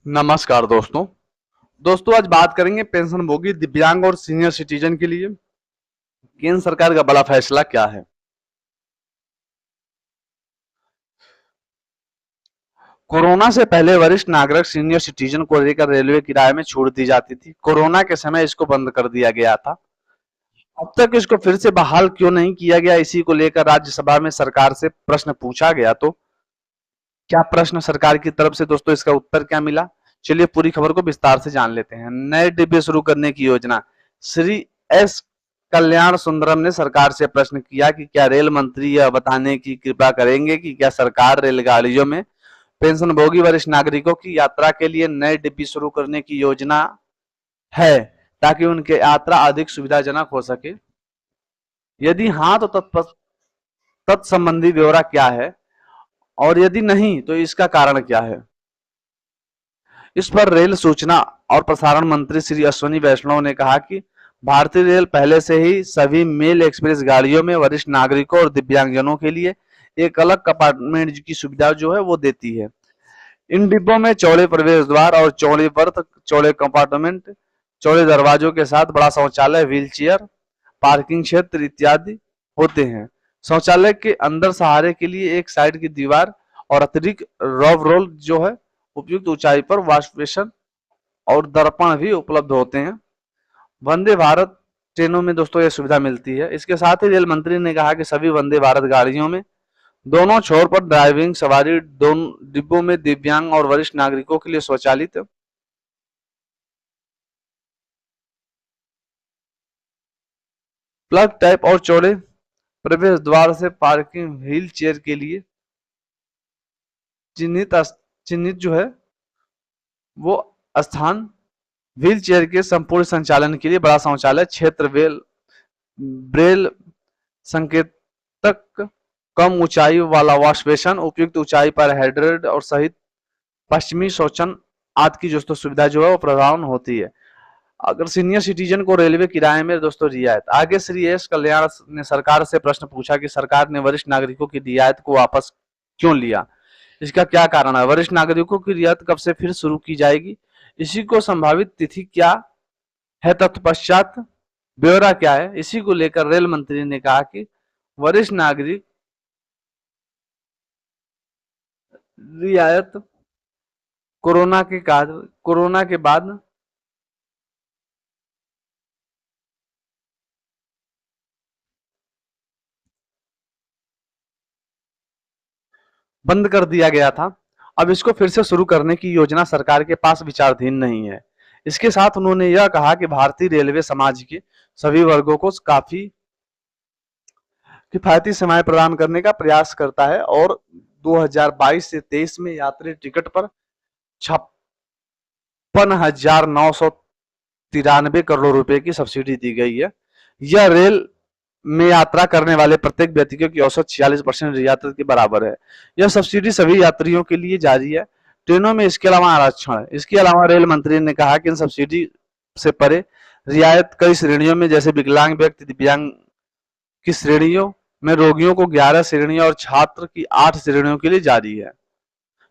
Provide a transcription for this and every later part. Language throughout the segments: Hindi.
नमस्कार दोस्तों। आज बात करेंगे पेंशनभोगी दिव्यांग और सीनियर सिटीजन के लिए केंद्र सरकार का बड़ा फैसला क्या है। कोरोना से पहले वरिष्ठ नागरिक सीनियर सिटीजन को लेकर रेलवे किराए में छूट दी जाती थी। कोरोना के समय इसको बंद कर दिया गया था। अब तक इसको फिर से बहाल क्यों नहीं किया गया, इसी को लेकर राज्यसभा में सरकार से प्रश्न पूछा गया। तो क्या प्रश्न सरकार की तरफ से दोस्तों इसका उत्तर क्या मिला, चलिए पूरी खबर को विस्तार से जान लेते हैं। नए डिब्बे शुरू करने की योजना। श्री एस कल्याण सुंदरम ने सरकार से प्रश्न किया कि क्या रेल मंत्री यह बताने की कृपा करेंगे कि क्या सरकार रेलगाड़ियों में पेंशनभोगी वरिष्ठ नागरिकों की यात्रा के लिए नए डिब्बे शुरू करने की योजना है ताकि उनकी यात्रा अधिक सुविधाजनक हो सके। यदि हाँ तो तत्संबंधी ब्यौरा क्या है और यदि नहीं तो इसका कारण क्या है। इस पर रेल सूचना और प्रसारण मंत्री श्री अश्विनी वैष्णव ने कहा कि भारतीय रेल पहले से ही सभी मेल एक्सप्रेस गाड़ियों में वरिष्ठ नागरिकों और दिव्यांगजनों के लिए एक अलग कंपार्टमेंट की सुविधा जो है वो देती है। इन डिब्बों में चौड़े प्रवेश द्वार और चौड़े बर्थ, चौड़े कंपार्टमेंट, चौड़े दरवाजों के साथ बड़ा शौचालय, व्हील चेयर, पार्किंग क्षेत्र इत्यादि होते हैं। शौचालय के अंदर सहारे के लिए एक साइड की दीवार और अतिरिक्त रॉब रोल जो है उपयुक्त ऊंचाई पर वॉश बेसिन और दर्पण भी उपलब्ध होते हैं। वंदे भारत ट्रेनों में दोस्तों यह सुविधा मिलती है। इसके साथ ही रेल मंत्री ने कहा कि सभी वंदे भारत गाड़ियों में दोनों छोर पर ड्राइविंग सवारी दोनों डिब्बों में दिव्यांग और वरिष्ठ नागरिकों के लिए स्वचालित प्लग टाइप और चौड़े प्रवेश द्वार से पार्किंग, व्हील चेयर के लिए चिन्हित जो है वो स्थान, व्हील चेयर के संपूर्ण संचालन के लिए बड़ा शौचालय क्षेत्र, ब्रेल संकेतक, कम ऊंचाई वाला वॉश बेसिन, उपयुक्त ऊंचाई पर हेडरेड और सहित पश्चिमी शौचन आदि की दोस्तों सुविधा जो है वो प्रदान होती है। अगर सीनियर सिटीजन को रेलवे किराए में दोस्तों रियायत। आगे श्री एस कल्याण ने सरकार से प्रश्न पूछा कि सरकार ने वरिष्ठ नागरिकों की रियायत को वापस क्यों लिया, इसका क्या कारण है, वरिष्ठ नागरिकों की रियायत कब से फिर शुरू की जाएगी, इसी को संभावित तिथि क्या है, तत्पश्चात ब्यौरा क्या है। इसी को लेकर रेल मंत्री ने कहा कि वरिष्ठ नागरिक रियायत कोरोना के बाद बंद कर दिया गया था। अब इसको फिर से शुरू करने की योजना सरकार के पास विचाराधीन नहीं है। इसके साथ उन्होंने यह कहा कि भारतीय रेलवे समाज के सभी वर्गों को काफी किफायती सेवाएं प्रदान करने का प्रयास करता है और 2022 से 23 में यात्री टिकट पर 56,993 करोड़ रुपए की सब्सिडी दी गई है। यह रेल में यात्रा करने वाले प्रत्येक व्यक्ति की औसत 46% रियायत के बराबर है। यह सब्सिडी सभी यात्रियों के लिए जारी है। ट्रेनों में इसके अलावा आरक्षण है। इसके अलावा रेल मंत्री ने कहा कि इन सब्सिडी से परे रियायत कई श्रेणियों में जैसे विकलांग व्यक्ति, दिव्यांग की श्रेणियों में रोगियों को 11 श्रेणियों और छात्र की 8 श्रेणियों के लिए जारी है।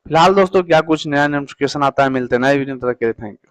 फिलहाल दोस्तों क्या कुछ नया नोटिफिकेशन आता है, मिलते हैं नए वीडियो में। Thank you.